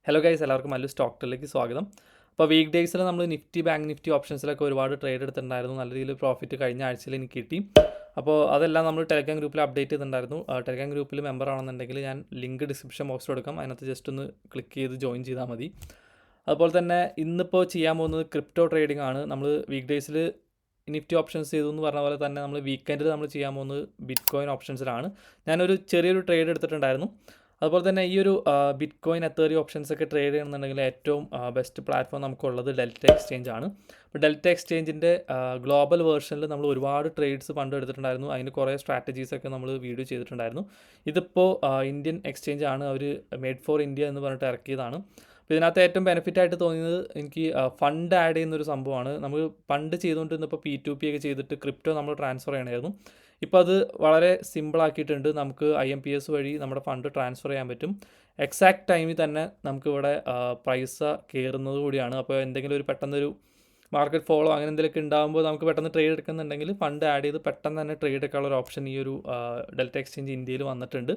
Hello guys, എല്ലാവർക്കും Mallu stock ട്രെയിലേക്ക് സ്വാഗതം. അപ്പോൾ വീക്ക് ഡേയ്സിൽ നമ്മൾ ബാങ്ക് നിഫ്റ്റി ഓപ്ഷൻസിലൊക്കെ ഒരുപാട് ട്രേഡ് എടുത്തിട്ടുണ്ടായിരുന്നു. നല്ല രീതിയിൽ പ്രോഫിറ്റ് കഴിഞ്ഞ ആഴ്ചയിൽ എനിക്ക് കിട്ടി. അപ്പോൾ അതെല്ലാം നമ്മൾ ടെലഗ്രാം ഗ്രൂപ്പിൽ അപ്ഡേറ്റ് ചെയ്തിട്ടുണ്ടായിരുന്നു. ടെലഗ്രാം ഗ്രൂപ്പിൽ മെമ്പർ ആണെന്നുണ്ടെങ്കിൽ ഞാൻ ലിങ്ക് ഡിസ്ക്രിപ്ഷൻ ബോക്സിൽ കൊടുക്കാം. അതിനകത്ത് ജസ്റ്റ് ഒന്ന് ക്ലിക്ക് ചെയ്ത് ജോയിൻ ചെയ്താൽ മതി. അതുപോലെ തന്നെ ഇന്നിപ്പോൾ ചെയ്യാൻ പോകുന്നത് ക്രിപ്റ്റോ ട്രേഡിംഗ് ആണ്. നമ്മൾ വീക്ക് ഡേയ്സിൽ നിഫ്റ്റി ഓപ്ഷൻസ് ചെയ്തു എന്ന് പറഞ്ഞ പോലെ തന്നെ നമ്മൾ വീക്കെൻഡിൽ നമ്മൾ ചെയ്യാൻ പോകുന്നത് ബിറ്റ് കോയിൻ ഓപ്ഷൻസിലാണ്. ഞാനൊരു ചെറിയൊരു ട്രേഡ് എടുത്തിട്ടുണ്ടായിരുന്നു. അതുപോലെ തന്നെ ഈ ഒരു ബിറ്റ് കോയിൻ എത്തേറിയം ഓപ്ഷൻസ് ഒക്കെ ട്രേഡ് ചെയ്യണമെന്നുണ്ടെങ്കിൽ ഏറ്റവും ബെസ്റ്റ് പ്ലാറ്റ്ഫോം നമുക്കുള്ളത് ഡെൽറ്റ എക്സ്ചേഞ്ച് ആണ്. അപ്പോൾ ഡെൽറ്റ എക്സ്ചേഞ്ചിൻ്റെ ഗ്ലോബൽ വേർഷനിൽ നമ്മൾ ഒരുപാട് ട്രേഡ്സ് പണ്ട് എടുത്തിട്ടുണ്ടായിരുന്നു. അതിന് കുറേ സ്ട്രാറ്റജീസൊക്കെ നമ്മൾ വീഡിയോ ചെയ്തിട്ടുണ്ടായിരുന്നു. ഇതിപ്പോൾ ഇന്ത്യൻ എക്സ്ചേഞ്ച് ആണ്, അവർ മെയ്ഡ് ഫോർ ഇന്ത്യ എന്ന് പറഞ്ഞിട്ട് ഇറക്കിയതാണ്. അപ്പോൾ ഇതിനകത്ത് ഏറ്റവും ബെനിഫിറ്റ് ആയിട്ട് തോന്നിയത് എനിക്ക് ഫണ്ട് ആഡ് ചെയ്യുന്നൊരു സംഭവമാണ്. നമ്മൾ പണ്ട് ചെയ്തുകൊണ്ടിരുന്നപ്പോൾ P2P ഒക്കെ ചെയ്തിട്ട് ക്രിപ്റ്റോ നമ്മൾ ട്രാൻസ്ഫർ ചെയ്യണമായിരുന്നു. ഇപ്പോൾ അത് വളരെ സിമ്പിളാക്കിയിട്ടുണ്ട്. നമുക്ക് IMPS വഴി നമ്മുടെ ഫണ്ട് ട്രാൻസ്ഫർ ചെയ്യാൻ പറ്റും. എക്സാക്ട് ടൈമിൽ തന്നെ നമുക്കിവിടെ പൈസ കയറുന്നത് കൂടിയാണ്. അപ്പോൾ എന്തെങ്കിലും ഒരു പെട്ടെന്നൊരു മാർക്കറ്റ് ഫോളോ അങ്ങനെ എന്തെങ്കിലുമൊക്കെ ഉണ്ടാകുമ്പോൾ നമുക്ക് പെട്ടെന്ന് ട്രേഡ് എടുക്കുന്നുണ്ടെങ്കിൽ ഫണ്ട് ആഡ് ചെയ്ത് പെട്ടെന്ന് തന്നെ ട്രേഡ് എടുക്കാനുള്ള ഒരു ഓപ്ഷൻ ഈ ഒരു ഡെൽറ്റ എക്സ്ചേഞ്ച് ഇന്ത്യയിൽ വന്നിട്ടുണ്ട്.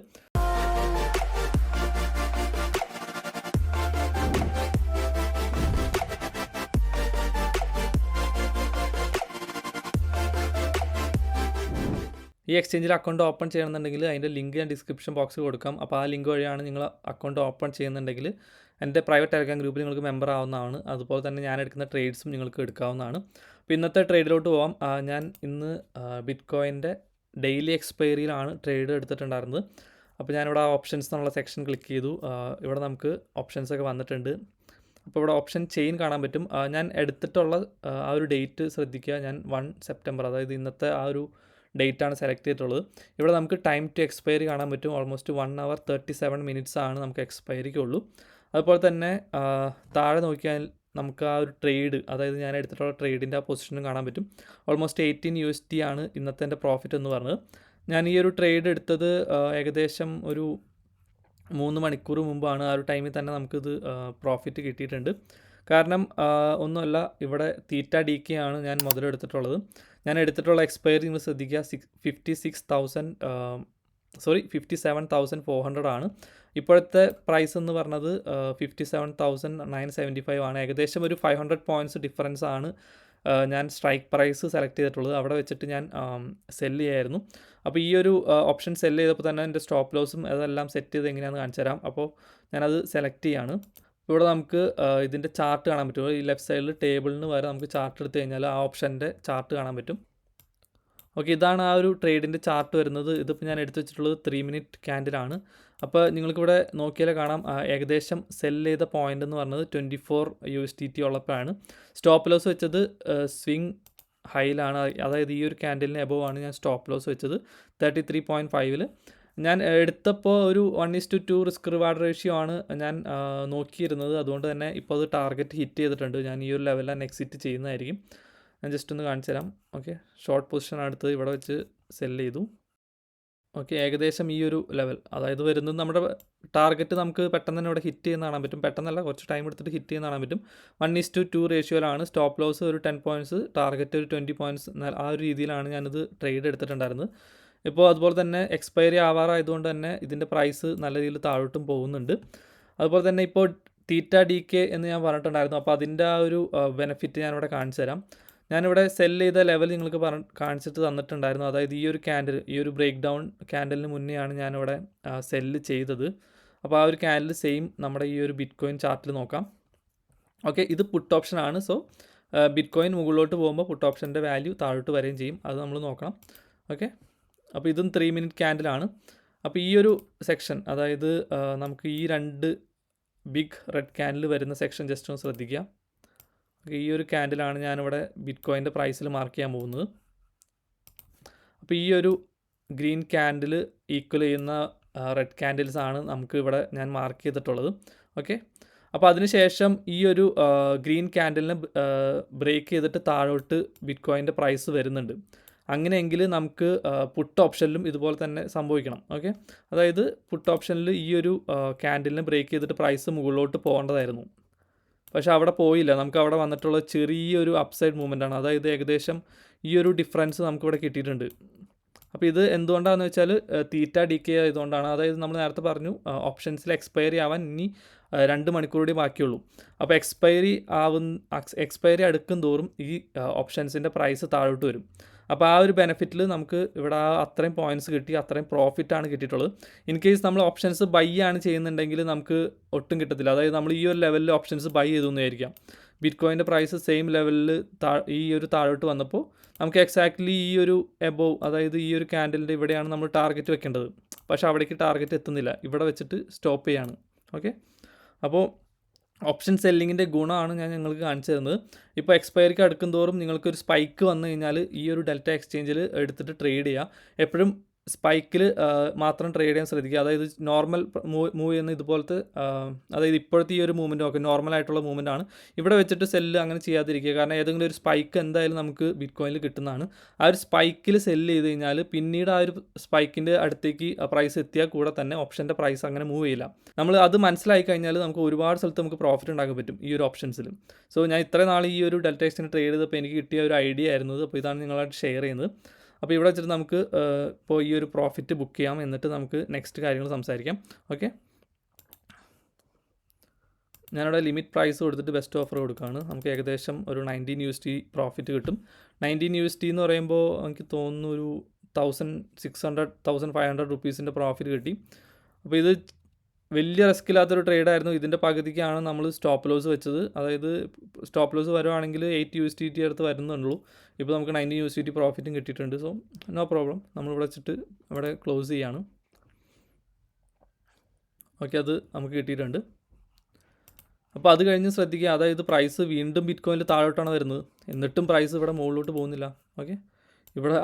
ഈ എക്സ്ചേഞ്ചിൽ അക്കൗണ്ട് ഓപ്പൺ ചെയ്യണമെന്നുണ്ടെങ്കിൽ അതിൻ്റെ ലിങ്ക് ഞാൻ ഡിസ്ക്രിപ്ഷൻ ബോക്സിൽ കൊടുക്കാം. അപ്പോൾ ആ ലിങ്ക് വഴിയാണ് നിങ്ങൾ അക്കൗണ്ട് ഓപ്പൺ ചെയ്യുന്നുണ്ടെങ്കിൽ എൻ്റെ പ്രൈവറ്റ് ടെലഗ്രാം ഗ്രൂപ്പിൽ നിങ്ങൾക്ക് മെമ്പർ ആവുന്നതാണ്. അതുപോലെ തന്നെ ഞാൻ എടുക്കുന്ന ട്രേഡ്സും നിങ്ങൾക്ക് എടുക്കാവുന്നതാണ്. അപ്പോൾ ഇന്നത്തെ ട്രേഡിലോട്ട് പോകാം. ഞാൻ ഇന്ന് ബിറ്റ് കോയിൻ്റെ ഡെയിലി എക്സ്പയറിയിലാണ് ട്രേഡ് എടുത്തിട്ടുണ്ടായിരുന്നത്. അപ്പോൾ ഞാനിവിടെ ഓപ്ഷൻസ് എന്നുള്ള സെക്ഷൻ ക്ലിക്ക് ചെയ്തു. ഇവിടെ നമുക്ക് ഓപ്ഷൻസൊക്കെ വന്നിട്ടുണ്ട്. അപ്പോൾ ഇവിടെ ഓപ്ഷൻ ചെയിൻ കാണാൻ പറ്റും. ഞാൻ എടുത്തിട്ടുള്ള ആ ഒരു ഡേറ്റ് ശ്രദ്ധിക്കുക. ഞാൻ 1 സെപ്റ്റംബർ, അതായത് ഇന്നത്തെ ആ ഒരു ഡേറ്റാണ് സെലക്ട് ചെയ്തിട്ടുള്ളത്. ഇവിടെ നമുക്ക് ടൈം ടു എക്സ്പയറി കാണാൻ പറ്റും. ഓൾമോസ്റ്റ് 1 hour 37 minutes ആണ് നമുക്ക് എക്സ്പയറിക്കുള്ളൂ. അതുപോലെ തന്നെ താഴെ നോക്കിയാൽ നമുക്ക് ആ ഒരു ട്രേഡ്, അതായത് ഞാൻ എടുത്തിട്ടുള്ള ട്രേഡിൻ്റെ ആ പൊസിഷനും കാണാൻ പറ്റും. ഓൾമോസ്റ്റ് 18 USD ആണ് ഇന്നത്തെ എൻ്റെ പ്രോഫിറ്റ് എന്ന് പറഞ്ഞത്. ഞാൻ ഈ ഒരു ട്രേഡ് എടുത്തത് ഏകദേശം ഒരു 3 മണിക്കൂർ മുമ്പാണ്. ആ ഒരു ടൈമിൽ തന്നെ നമുക്കിത് പ്രോഫിറ്റ് കിട്ടിയിട്ടുണ്ട്. കാരണം ഒന്നുമല്ല, ഇവിടെ തീറ്റ DK ആണ് ഞാൻ മുതലെടുത്തിട്ടുള്ളത്. ഞാൻ എടുത്തിട്ടുള്ള എക്സ്പയറി നിങ്ങൾ ശ്രദ്ധിക്കുക, 57,400 ആണ്. ഇപ്പോഴത്തെ പ്രൈസ് എന്ന് പറഞ്ഞത് 57,975 ആണ്. ഏകദേശം ഒരു 500 points ഡിഫറൻസ് ആണ് ഞാൻ സ്ട്രൈക്ക് പ്രൈസ് സെലക്ട് ചെയ്തിട്ടുള്ളത്. അവിടെ വെച്ചിട്ട് ഞാൻ സെല്ല് ചെയ്യായിരുന്നു. അപ്പോൾ ഈ ഒരു ഓപ്ഷൻ സെല്ല് ചെയ്തപ്പോൾ തന്നെ എൻ്റെ സ്റ്റോപ്പ് ലോസും അതെല്ലാം സെറ്റ് ചെയ്ത് എങ്ങനെയാണെന്ന് കാണിച്ചു തരാം. അപ്പോൾ ഞാനത് സെലക്ട് ചെയ്യാണ്. ഇവിടെ നമുക്ക് ഇതിൻ്റെ ചാർട്ട് കാണാൻ പറ്റും. ഈ ലെഫ്റ്റ് സൈഡിൽ ടേബിളിന് വരെ നമുക്ക് ചാർട്ട് എടുത്തു കഴിഞ്ഞാൽ ആ ഓപ്ഷൻ്റെ ചാർട്ട് കാണാൻ പറ്റും. ഓക്കെ, ഇതാണ് ആ ഒരു ട്രേഡിൻ്റെ ചാർട്ട് വരുന്നത്. ഇതിപ്പോൾ ഞാൻ എടുത്തു വെച്ചിട്ടുള്ളത് 3 minute ക്യാൻഡിലാണ്. അപ്പോൾ നിങ്ങൾക്കിവിടെ നോക്കിയാലേ കാണാം, ഏകദേശം സെല്ല് ചെയ്ത പോയിൻ്റ് എന്ന് പറഞ്ഞത് 24 USDT ഉള്ളപ്പോഴാണ്. സ്റ്റോപ്പ് ലോസ് വെച്ചത് സ്വിങ് ഹൈയിലാണ്, അതായത് ഈ ഒരു ക്യാൻഡിലിന് എബോവ് ആണ് ഞാൻ സ്റ്റോപ്പ് ലോസ് വെച്ചത് 33.5-ൽ. ഞാൻ എടുത്തപ്പോൾ ഒരു 1:2 റിസ്ക് റിവാർഡ് റേഷ്യോ ആണ് ഞാൻ നോക്കിയിരുന്നത്. അതുകൊണ്ട് തന്നെ ഇപ്പോൾ അത് ടാർഗറ്റ് ഹിറ്റ് ചെയ്തിട്ടുണ്ട്. ഞാൻ ഈ ഒരു ലെവലിൽ തന്നെ എക്സിറ്റ് ചെയ്യുന്നതായിരിക്കും. ഞാൻ ജസ്റ്റ് ഒന്ന് കാണിച്ചു തരാം. ഓക്കെ, ഷോർട്ട് പൊസിഷൻ എടുത്ത് ഇവിടെ വെച്ച് സെല്ല് ചെയ്തു. ഓക്കെ, ഏകദേശം ഈ ഒരു ലെവൽ, അതായത് വരുന്നത് നമ്മുടെ ടാർഗറ്റ് നമുക്ക് പെട്ടെന്ന് തന്നെ ഇവിടെ ഹിറ്റ് ചെയ്യുന്ന കാണാൻ പറ്റും. പെട്ടെന്നല്ല, കുറച്ച് ടൈം എടുത്തിട്ട് ഹിറ്റ് ചെയ്യുന്ന കാണാൻ പറ്റും. 1:2 റേഷ്യോയിലാണ്. സ്റ്റോപ്പ് ലോസ് ഒരു 10 points, ടാർഗറ്റ് ഒരു 20 points. ആ ഒരു രീതിയിലാണ് ഞാനിത് ട്രേഡ് എടുത്തിട്ടുണ്ടായിരുന്നത്. ഇപ്പോൾ അതുപോലെ തന്നെ എക്സ്പയറി ആവാറായതുകൊണ്ട് തന്നെ ഇതിൻ്റെ പ്രൈസ് നല്ല രീതിയിൽ താഴോട്ടും പോകുന്നുണ്ട്. അതുപോലെ തന്നെ ഇപ്പോൾ തീറ്റ DK എന്ന് ഞാൻ പറഞ്ഞിട്ടുണ്ടായിരുന്നു. അപ്പോൾ അതിൻ്റെ ആ ഒരു ബെനിഫിറ്റ് ഞാനിവിടെ കാണിച്ചു തരാം. ഞാനിവിടെ സെല്ല് ചെയ്ത ലെവൽ നിങ്ങൾക്ക് കാണിച്ചിട്ട് തന്നിട്ടുണ്ടായിരുന്നു. അതായത് ഈ ഒരു ക്യാൻഡിൽ, ഈ ഒരു ബ്രേക്ക് ഡൗൺ ക്യാൻഡലിന് മുന്നെയാണ് ഞാനിവിടെ സെല്ല് ചെയ്തത്. അപ്പോൾ ആ ഒരു ക്യാൻഡിൽ സെയിം നമ്മുടെ ഈ ഒരു ബിറ്റ് കോയിൻ ചാർട്ടിൽ നോക്കാം. ഓക്കെ, ഇത് പുട്ട് ഓപ്ഷൻ ആണ്. സോ ബിറ്റ് കോയിൻ മുകളിലോട്ട് പോകുമ്പോൾ പുട്ട് ഓപ്ഷൻ്റെ വാല്യൂ താഴോട്ട് വരികയും ചെയ്യും. അത് നമ്മൾ നോക്കണം. ഓക്കെ, അപ്പോൾ ഇതും 3 minute ക്യാൻഡിലാണ്. അപ്പോൾ ഈ ഒരു സെക്ഷൻ, അതായത് നമുക്ക് ഈ 2 ബിഗ് റെഡ് ക്യാൻഡിൽ വരുന്ന സെക്ഷൻ ജസ്റ്റ് ഒന്ന് ശ്രദ്ധിക്കുക. ഈ ഒരു ക്യാൻഡിലാണ് ഞാനിവിടെ ബിറ്റ് കോയിൻ്റെ പ്രൈസിൽ മാർക്ക് ചെയ്യാൻ പോകുന്നത്. അപ്പോൾ ഈ ഒരു ഗ്രീൻ ക്യാൻഡിൽ ഈക്വൽ ചെയ്യുന്ന റെഡ് ക്യാൻഡിൽസ് ആണ് നമുക്ക് ഇവിടെ ഞാൻ മാർക്ക് ചെയ്തിട്ടുള്ളത്. ഓക്കെ, അപ്പോൾ അതിനുശേഷം ഈ ഒരു ഗ്രീൻ ക്യാൻഡിലിനെ ബ്രേക്ക് ചെയ്തിട്ട് താഴോട്ട് ബിറ്റ് കോയിൻ്റെ പ്രൈസ് വരുന്നുണ്ട്. അങ്ങനെയെങ്കിൽ നമുക്ക് പുട്ട് ഓപ്ഷനിലും ഇതുപോലെ തന്നെ സംഭവിക്കണം. ഓക്കെ, അതായത് പുട്ട് ഓപ്ഷനിൽ ഈ ഒരു ക്യാൻഡിലിനെ ബ്രേക്ക് ചെയ്തിട്ട് പ്രൈസ് മുകളിലോട്ട് പോകേണ്ടതായിരുന്നു. പക്ഷേ അവിടെ പോയില്ല. നമുക്ക് അവിടെ വന്നിട്ടുള്ള ചെറിയൊരു അപ്സൈഡ് മൂവ്മെൻ്റ് ആണ്. അതായത് ഏകദേശം ഈ ഒരു ഡിഫറൻസ് നമുക്കിവിടെ കിട്ടിയിട്ടുണ്ട്. അപ്പോൾ ഇത് എന്തുകൊണ്ടാണെന്ന് വെച്ചാൽ തീറ്റ DK ആയതുകൊണ്ടാണ്. അതായത് നമ്മൾ നേരത്തെ പറഞ്ഞു ഓപ്ഷൻസിൽ എക്സ്പയറി ആവാൻ ഇനി 2 മണിക്കൂർ കൂടി ബാക്കിയുള്ളൂ. അപ്പോൾ എക്സ്പയറി അടുക്കും തോറും ഈ ഓപ്ഷൻസിൻ്റെ പ്രൈസ് താഴോട്ട് വരും. അപ്പോൾ ആ ഒരു ബെനിഫിറ്റിൽ നമുക്ക് ഇവിടെ അത്രയും പോയിൻറ്റ്സ് കിട്ടി, അത്രയും പ്രോഫിറ്റാണ് കിട്ടിയിട്ടുള്ളത്. ഇൻ കേസ് നമ്മൾ ഓപ്ഷൻസ് ബൈ ആണ് ചെയ്യുന്നുണ്ടെങ്കിൽ നമുക്ക് ഒട്ടും കിട്ടത്തില്ല. അതായത് നമ്മൾ ഈ ഒരു ലെവലിൽ ഓപ്ഷൻസ് ബൈ ചെയ്തു എന്നായിരിക്കാം. ബിറ്റ്കോയിൻ്റെ പ്രൈസ് സെയിം ലെവലിൽ ഈ ഒരു താഴോട്ട് വന്നപ്പോൾ നമുക്ക് എക്സാക്ട്ലി ഈ ഒരു എബോവ്, അതായത് ഈ ഒരു ക്യാൻഡലിൻ്റെ ഇവിടെയാണ് നമ്മൾ ടാർഗറ്റ് വെക്കേണ്ടത്. പക്ഷേ അവിടേക്ക് ടാർഗറ്റ് എത്തുന്നില്ല, ഇവിടെ വെച്ചിട്ട് സ്റ്റോപ്പ് ചെയ്യാണ്. ഓക്കെ, അപ്പോൾ ഓപ്ഷൻ സെല്ലിങ്ങിൻ്റെ ഗുണമാണ് ഞാൻ നിങ്ങൾക്ക് കാണിച്ചു തരുന്നത്. ഇപ്പോൾ എക്സ്പയറിക്ക് അടുക്കും തോറും നിങ്ങൾക്കൊരു സ്പൈക്ക് വന്നു കഴിഞ്ഞാൽ ഈ ഒരു ഡെൽറ്റ എക്സ്ചേഞ്ചിൽ എടുത്തിട്ട് ട്രേഡ് ചെയ്യുക. എപ്പോഴും സ്പൈക്കിൽ മാത്രം ട്രേഡ് ചെയ്യാൻ ശ്രദ്ധിക്കുക. അതായത് നോർമൽ മൂവ് ചെയ്യുന്ന ഇതുപോലത്തെ, അതായത് ഇപ്പോഴത്തെ ഈ ഒരു മൂവ്മെൻറ്റ് നോക്കുക, നോർമലായിട്ടുള്ള മൂവ്മെൻ്റ് ആണ്. ഇവിടെ വെച്ചിട്ട് സെല്ല് അങ്ങനെ ചെയ്യാതിരിക്കുക. കാരണം ഏതെങ്കിലും ഒരു സ്പൈക്ക് എന്തായാലും നമുക്ക് ബിറ്റ്കോയിനിൽ കിട്ടുന്നതാണ്. ആ ഒരു സ്പൈക്കിൽ സെല്ല് ചെയ്ത് കഴിഞ്ഞാൽ പിന്നീട് ആ ഒരു സ്പൈക്കിൻ്റെ അടുത്തേക്ക് പ്രൈസ് എത്തിയാൽ കൂടെ തന്നെ ഓപ്ഷൻ്റെ പ്രൈസ് അങ്ങനെ മൂവ് ചെയ്യില്ല. നമ്മൾ അത് മനസ്സിലായി കഴിഞ്ഞാൽ നമുക്ക് ഒരുപാട് സ്ഥലത്ത് നമുക്ക് പ്രോഫിറ്റ് ഉണ്ടാക്കാൻ പറ്റും ഈ ഒരു ഓപ്ഷൻസിൽ. സോ ഞാൻ ഇത്ര നാൾ ഈ ഒരു ഡെൽറ്റ എക്സ്ചേഞ്ച് ട്രേഡ് ചെയ്തപ്പോൾ എനിക്ക് കിട്ടിയ ഒരു ഐഡിയ ആയിരുന്നത്. അപ്പോൾ ഇതാണ് നിങ്ങളായിട്ട് ഷെയർ ചെയ്യുന്നത്. അപ്പോൾ ഇവിടെ വെച്ചിട്ട് നമുക്ക് ഇപ്പോൾ ഈ ഒരു പ്രോഫിറ്റ് ബുക്ക് ചെയ്യാം, എന്നിട്ട് നമുക്ക് നെക്സ്റ്റ് കാര്യങ്ങൾ സംസാരിക്കാം. ഓക്കെ, ഞാനിവിടെ ലിമിറ്റ് പ്രൈസ് കൊടുത്തിട്ട് ബെസ്റ്റ് ഓഫർ കൊടുക്കുകയാണ്. നമുക്ക് ഏകദേശം ഒരു $19 പ്രോഫിറ്റ് കിട്ടും. $19 എന്ന് പറയുമ്പോൾ എനിക്ക് തോന്നുന്നു ഒരു 1,600-1,500 റുപ്പീസിൻ്റെ പ്രോഫിറ്റ് കിട്ടി. അപ്പോൾ ഇത് വലിയ റിസ്ക് ഇല്ലാത്തൊരു ട്രേഡായിരുന്നു. ഇതിൻ്റെ പകുതിക്കാണ് നമ്മൾ സ്റ്റോപ്പ് ലോസ് വെച്ചത്. അതായത് സ്റ്റോപ്പ് ലോസ് വരുവാണെങ്കിൽ $8 അടുത്ത് വരുന്നുള്ളൂ. ഇപ്പോൾ നമുക്ക് $19 പ്രോഫിറ്റും കിട്ടിയിട്ടുണ്ട്. സോ നോ പ്രോബ്ലം, നമ്മളിവിടെ വെച്ചിട്ട് ഇവിടെ ക്ലോസ് ചെയ്യാണ്. ഓക്കെ, അത് നമുക്ക് കിട്ടിയിട്ടുണ്ട്. അപ്പോൾ അത് കഴിഞ്ഞ് ശ്രദ്ധിക്കുക, അതായത് പ്രൈസ് വീണ്ടും ബിറ്റ്കോയിനിൽ താഴോട്ടാണ് വരുന്നത്, എന്നിട്ടും പ്രൈസ് ഇവിടെ മുകളിലോട്ട് പോകുന്നില്ല. ഓക്കെ,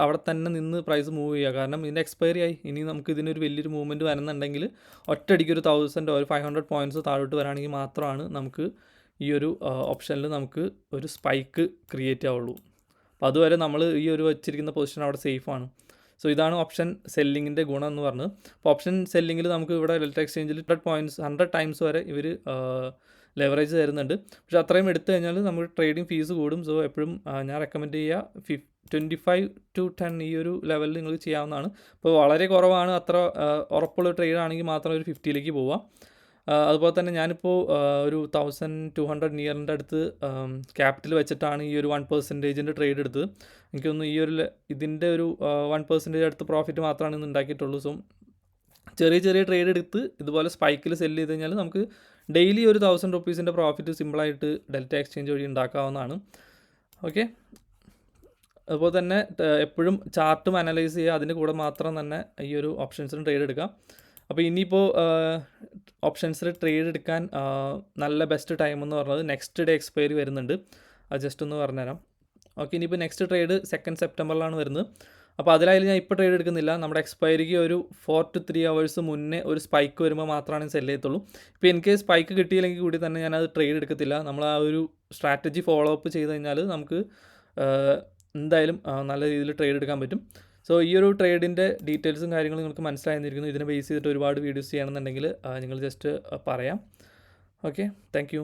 അവിടെ തന്നെ നിന്ന് പ്രൈസ് മൂവ് ചെയ്യുക. കാരണം ഇതിൻ്റെ എക്സ്പയറി ആയി. ഇനി നമുക്ക് ഇതിനൊരു വലിയൊരു മൂവ്മെൻറ്റ് വരുന്നുണ്ടെങ്കിൽ ഒറ്റയടിക്ക് ഒരു 1000 ഒരു 500 പോയിൻറ്റ്സ് താഴോട്ട് വരാണെങ്കിൽ മാത്രമാണ് നമുക്ക് ഈ ഒരു ഓപ്ഷനിൽ നമുക്ക് ഒരു സ്പൈക്ക് ക്രിയേറ്റ് ആവുള്ളൂ. അപ്പോൾ അതുവരെ നമ്മൾ ഈ ഒരു വെച്ചിരിക്കുന്ന പൊസിഷൻ അവിടെ സേഫാണ്. സോ ഇതാണ് ഓപ്ഷൻ സെല്ലിങ്ങിൻ്റെ ഗുണം എന്ന് പറഞ്ഞത്. അപ്പോൾ ഓപ്ഷൻ സെല്ലിങ്ങിൽ നമുക്ക് ഇവിടെ ഡെൽറ്റ എക്സ്ചേഞ്ചിൽ 100 ടൈംസ് വരെ ഇവർ ലെവറേജ് തരുന്നുണ്ട്. പക്ഷേ അത്രയും എടുത്തു കഴിഞ്ഞാൽ നമുക്ക് ട്രേഡിംഗ് ഫീസ് കൂടും. സോ എപ്പോഴും ഞാൻ റെക്കമെൻഡ് ചെയ്യുക 25 to 10 ഈ ഒരു ലെവലിൽ നിങ്ങൾക്ക് ചെയ്യാവുന്നതാണ്. ഇപ്പോൾ വളരെ കുറവാണ്, അത്ര ഉറപ്പുള്ള ട്രേഡ് ആണെങ്കിൽ മാത്രം ഒരു 50ലേക്ക് പോവാം. അതുപോലെ തന്നെ ഞാനിപ്പോൾ ഒരു 1200 നിയറിൻ്റെ അടുത്ത് ക്യാപിറ്റൽ വെച്ചിട്ടാണ് ഈ ഒരു 1% ട്രേഡ് എടുത്തത്. എനിക്കൊന്ന് ഈ ഒരു ഇതിൻ്റെ ഒരു 1% അടുത്ത് പ്രോഫിറ്റ് മാത്രമാണ് ഇന്ന് ഉണ്ടാക്കിയിട്ടുള്ളൂ. സോ ചെറിയ ചെറിയ ട്രേഡ് എടുത്ത് ഇതുപോലെ സ്പൈക്കിൽ സെല്ല് ചെയ്ത് കഴിഞ്ഞാൽ നമുക്ക് ഡെയിലി ഒരു 1000 റുപ്പീസിൻ്റെ പ്രോഫിറ്റ് സിമ്പിളായിട്ട് ഡെൽറ്റ എക്സ്ചേഞ്ച് വഴി ഉണ്ടാക്കാവുന്നതാണ്. ഓക്കെ, അതുപോലെ തന്നെ എപ്പോഴും ചാർട്ടും അനലൈസ് ചെയ്യുക, അതിൻ്റെ കൂടെ മാത്രം തന്നെ ഈ ഒരു ഓപ്ഷൻസിന് ട്രേഡ് എടുക്കാം. അപ്പോൾ ഇനിയിപ്പോൾ ഓപ്ഷൻസിൽ ട്രേഡ് എടുക്കാൻ നല്ല ബെസ്റ്റ് ടൈം എന്ന് പറഞ്ഞത് നെക്സ്റ്റ് ഡേ എക്സ്പയറി വരുന്നുണ്ട്. അത് ജസ്റ്റ് ഒന്ന് പറഞ്ഞുതരാം. ഓക്കെ, ഇനിയിപ്പോൾ നെക്സ്റ്റ് ട്രേഡ് 2 സെപ്റ്റംബറിലാണ് വരുന്നത്. അപ്പോൾ അതിലായാലും ഞാൻ ഇപ്പോൾ ട്രേഡ് എടുക്കുന്നില്ല. നമ്മുടെ എക്സ്പയറിക്ക് ഒരു 4 to 3 hours മുന്നേ ഒരു സ്പൈക്ക് വരുമ്പോൾ മാത്രമാണ് സെല്ല് ചെയ്യത്തുള്ളൂ. ഇപ്പോൾ എനിക്ക് സ്പൈക്ക് കിട്ടിയില്ലെങ്കിൽ കൂടി തന്നെ ഞാനത് ട്രേഡ് എടുക്കത്തില്ല. നമ്മൾ ആ ഒരു സ്ട്രാറ്റജി ഫോളോ അപ്പ് ചെയ്ത് കഴിഞ്ഞാൽ നമുക്ക് എന്തായാലും നല്ല രീതിയിൽ ട്രേഡ് എടുക്കാൻ പറ്റും. സോ ഈ ഒരു ട്രേഡിൻ്റെ ഡീറ്റെയിൽസും കാര്യങ്ങളും നിങ്ങൾക്ക് മനസ്സിലായിരിക്കുന്നു. ഇതിനെ ബേസ് ചെയ്തിട്ട് ഒരുപാട് വീഡിയോസ് ചെയ്യണമെന്നുണ്ടെങ്കിൽ നിങ്ങൾ ജസ്റ്റ് പറയാം. Okay, thank you.